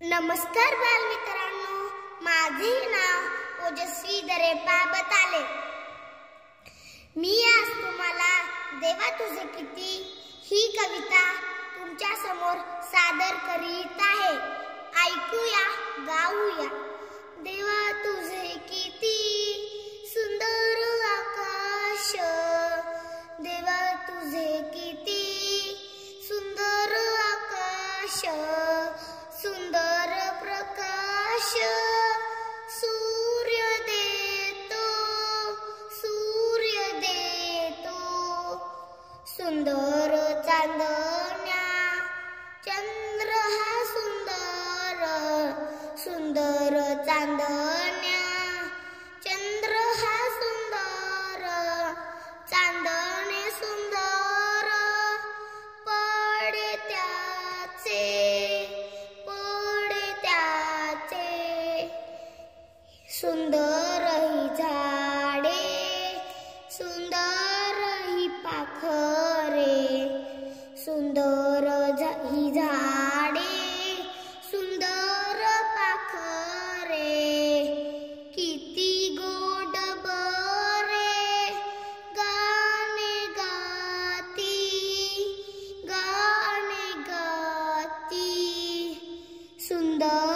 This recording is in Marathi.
नमस्कार बालमित्रांनो, माझे नाव ओजस्वी दरेपा बताले। मी आज तुम्हाला देवा तुझे किती ही कविता तुमच्या समोर सादर करीत आहे। ऐकूया, गाऊया। देवा तुझे किती सुंदर आकाश, देवा तुझे किती सुंदर आकाश, सुंदर प्रकाश सूर्य देतो, सुंदर चांदण्या चंद्र हा सुंदर, सुंदर चांदण्या चंद्र हा सुंदर, चांदणे सुंदर पडे त्याचे, सुंदर ही झाडे, सुंदर ही पाखरे, सुंदर ही झाडे, सुंदर पाखरे, किती गोड बरे गाणे गाती, गाणे गाती, सुंदर